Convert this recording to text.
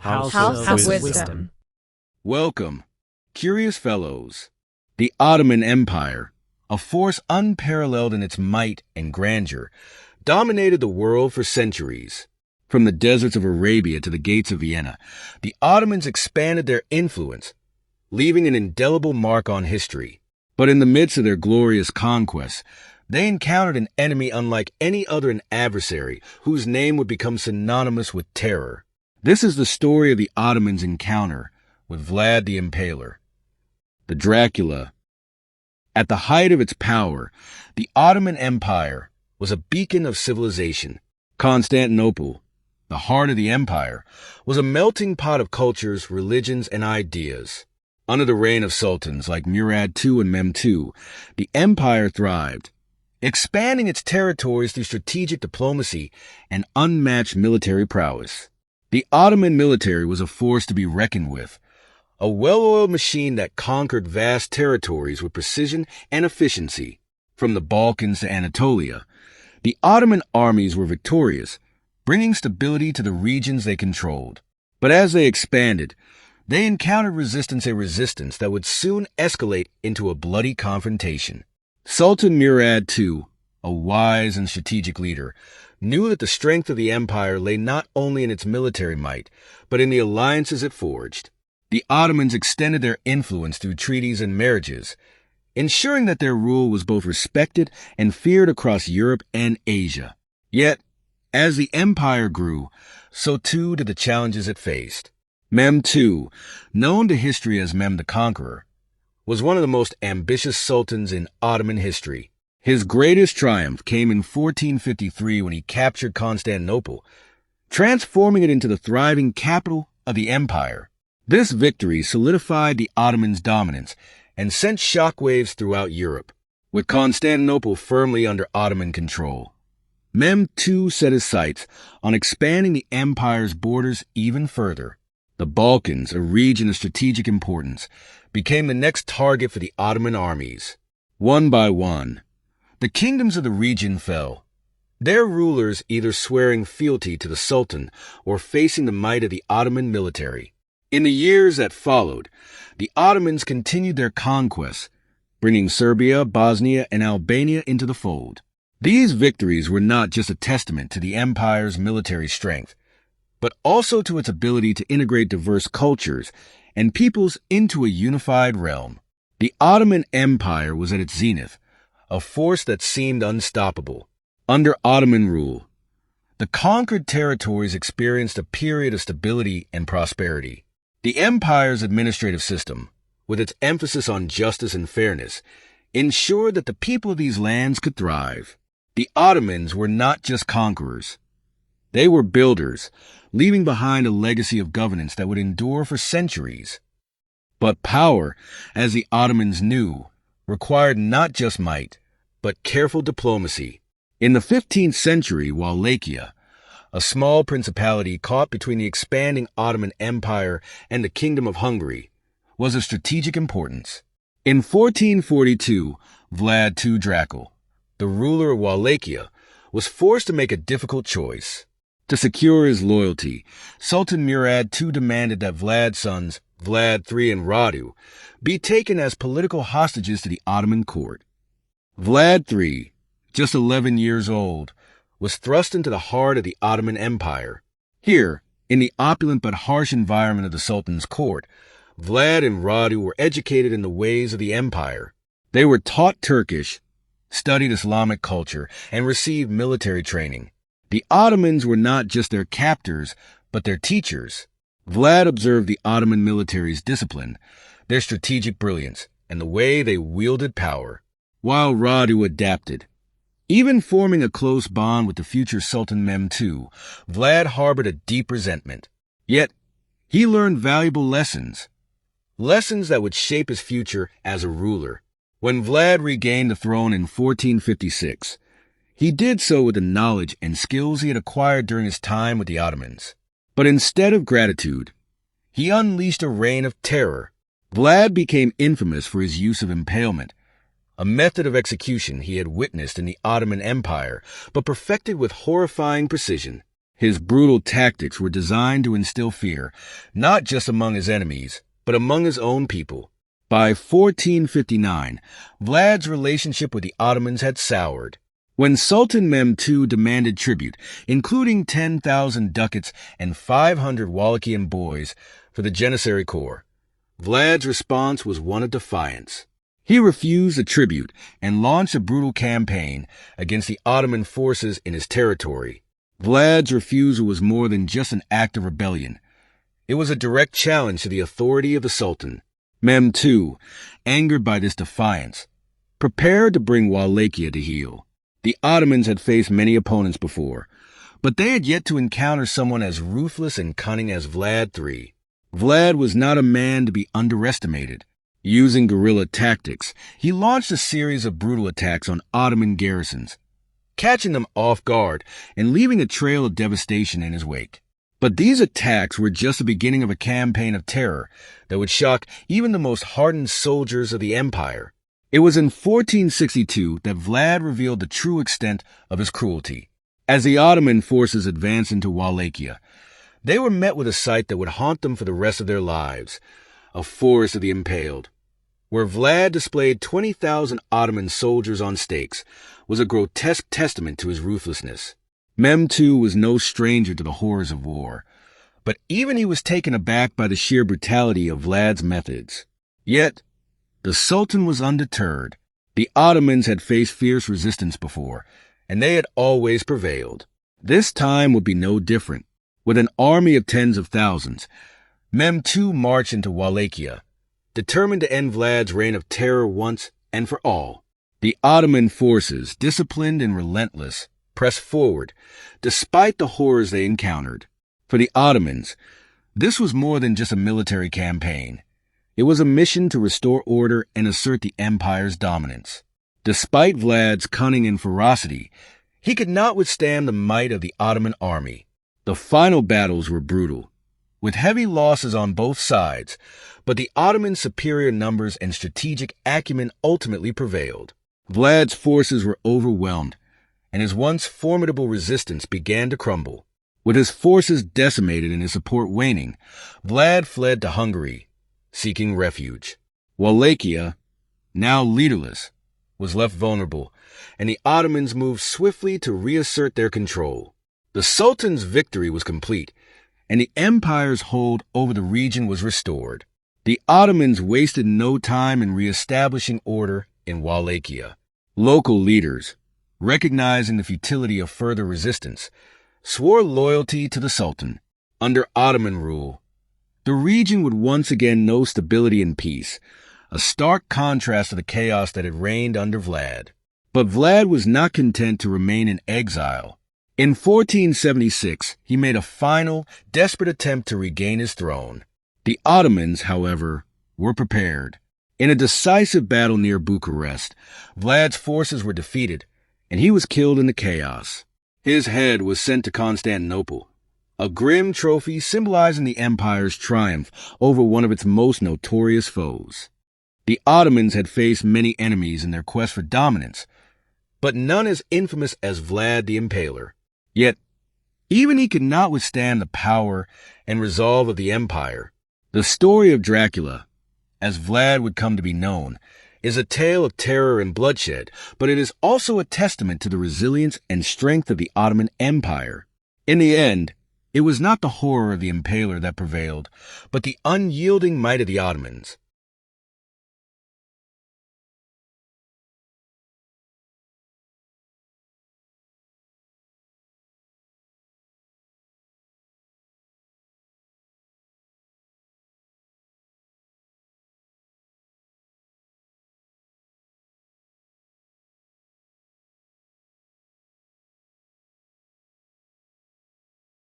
House of of Wisdom. Welcome, curious fellows. The Ottoman Empire, a force unparalleled in its might and grandeur, dominated the world for centuries. From the deserts of Arabia to the gates of Vienna, the Ottomans expanded their influence, leaving an indelible mark on history. But in the midst of their glorious conquests, they encountered an enemy unlike any other adversary whose name would become synonymous with terror. This is the story of the Ottomans' encounter with Vlad the Impaler, the Dracula. At the height of its power, the Ottoman Empire was a beacon of civilization. Constantinople, the heart of the empire, was a melting pot of cultures, religions, and ideas. Under the reign of sultans like Murad II and Mehmed II, the empire thrived, expanding its territories through strategic diplomacy and unmatched military prowess. The Ottoman military was a force to be reckoned with, a well-oiled machine that conquered vast territories with precision and efficiency. From the Balkans to Anatolia, the Ottoman armies were victorious, bringing stability to the regions they controlled. But as they expanded, they encountered resistance that would soon escalate into a bloody confrontation. Sultan Murad II, a wise and strategic leader, knew that the strength of the empire lay not only in its military might, but in the alliances it forged. The Ottomans extended their influence through treaties and marriages, ensuring that their rule was both respected and feared across Europe and Asia. Yet, as the empire grew, so too did the challenges it faced. Mehmed II, known to history as Mehmed the Conqueror, was one of the most ambitious sultans in Ottoman history. His greatest triumph came in 1453 when he captured Constantinople, transforming it into the thriving capital of the empire. This victory solidified the Ottomans' dominance and sent shockwaves throughout Europe. With Constantinople firmly under Ottoman control, Mehmed II set his sights on expanding the empire's borders even further. The Balkans, a region of strategic importance, became the next target for the Ottoman armies. One by one, the kingdoms of the region fell, their rulers either swearing fealty to the Sultan or facing the might of the Ottoman military. In the years that followed, the Ottomans continued their conquests, bringing Serbia, Bosnia, and Albania into the fold. These victories were not just a testament to the empire's military strength, but also to its ability to integrate diverse cultures and peoples into a unified realm. The Ottoman Empire was at its zenith, a force that seemed unstoppable. Under Ottoman rule, the conquered territories experienced a period of stability and prosperity. The empire's administrative system, with its emphasis on justice and fairness, ensured that the people of these lands could thrive. The Ottomans were not just conquerors. They were builders, leaving behind a legacy of governance that would endure for centuries. But power, as the Ottomans knew, required not just might, but careful diplomacy. In the 15th century, Wallachia, a small principality caught between the expanding Ottoman Empire and the Kingdom of Hungary, was of strategic importance. In 1442, Vlad II Dracula, the ruler of Wallachia, was forced to make a difficult choice. To secure his loyalty, Sultan Murad II demanded that Vlad's sons, Vlad III and Radu, be taken as political hostages to the Ottoman court. Vlad III, just 11 years old, was thrust into the heart of the Ottoman Empire. Here, in the opulent but harsh environment of the Sultan's court, Vlad and Radu were educated in the ways of the empire. They were taught Turkish, studied Islamic culture, and received military training. The Ottomans were not just their captors, but their teachers. Vlad observed the Ottoman military's discipline, their strategic brilliance, and the way they wielded power, while Radu adapted. Even forming a close bond with the future Sultan Mehmed II, Vlad harbored a deep resentment. Yet, he learned valuable lessons that would shape his future as a ruler. When Vlad regained the throne in 1456, he did so with the knowledge and skills he had acquired during his time with the Ottomans. But instead of gratitude, he unleashed a reign of terror. Vlad became infamous for his use of impalement, a method of execution he had witnessed in the Ottoman Empire, but perfected with horrifying precision. His brutal tactics were designed to instill fear, not just among his enemies, but among his own people. By 1459, Vlad's relationship with the Ottomans had soured. When Sultan Mehmed II demanded tribute, including 10,000 ducats and 500 Wallachian boys for the Janissary Corps, Vlad's response was one of defiance. He refused the tribute and launched a brutal campaign against the Ottoman forces in his territory. Vlad's refusal was more than just an act of rebellion. It was a direct challenge to the authority of the Sultan. Mehmed II, angered by this defiance, prepared to bring Wallachia to heel. The Ottomans had faced many opponents before, but they had yet to encounter someone as ruthless and cunning as Vlad III. Vlad was not a man to be underestimated. Using guerrilla tactics, he launched a series of brutal attacks on Ottoman garrisons, catching them off guard and leaving a trail of devastation in his wake. But these attacks were just the beginning of a campaign of terror that would shock even the most hardened soldiers of the empire. It was in 1462 that Vlad revealed the true extent of his cruelty. As the Ottoman forces advanced into Wallachia, they were met with a sight that would haunt them for the rest of their lives: a forest of the impaled. Where Vlad displayed 20,000 Ottoman soldiers on stakes was a grotesque testament to his ruthlessness. Mehmed II was no stranger to the horrors of war, but even he was taken aback by the sheer brutality of Vlad's methods. Yet, the Sultan was undeterred. The Ottomans had faced fierce resistance before, and they had always prevailed. This time would be no different. With an army of tens of thousands, Mehmed II marched into Wallachia, determined to end Vlad's reign of terror once and for all. The Ottoman forces, disciplined and relentless, pressed forward, despite the horrors they encountered. For the Ottomans, this was more than just a military campaign. It was a mission to restore order and assert the empire's dominance. Despite Vlad's cunning and ferocity, he could not withstand the might of the Ottoman army. The final battles were brutal, with heavy losses on both sides, but the Ottomans' superior numbers and strategic acumen ultimately prevailed. Vlad's forces were overwhelmed, and his once formidable resistance began to crumble. With his forces decimated and his support waning, Vlad fled to Hungary, seeking refuge. Wallachia, now leaderless, was left vulnerable, and the Ottomans moved swiftly to reassert their control. The Sultan's victory was complete, and the empire's hold over the region was restored. The Ottomans wasted no time in reestablishing order in Wallachia. Local leaders, recognizing the futility of further resistance, swore loyalty to the Sultan. Under Ottoman rule, the region would once again know stability and peace, a stark contrast to the chaos that had reigned under Vlad. But Vlad was not content to remain in exile. In 1476, he made a final, desperate attempt to regain his throne. The Ottomans, however, were prepared. In a decisive battle near Bucharest, Vlad's forces were defeated, and he was killed in the chaos. His head was sent to Constantinople, a grim trophy symbolizing the empire's triumph over one of its most notorious foes. The Ottomans had faced many enemies in their quest for dominance, but none as infamous as Vlad the Impaler. Yet, even he could not withstand the power and resolve of the empire. The story of Dracula, as Vlad would come to be known, is a tale of terror and bloodshed, but it is also a testament to the resilience and strength of the Ottoman Empire. In the end, it was not the horror of the Impaler that prevailed, but the unyielding might of the Ottomans.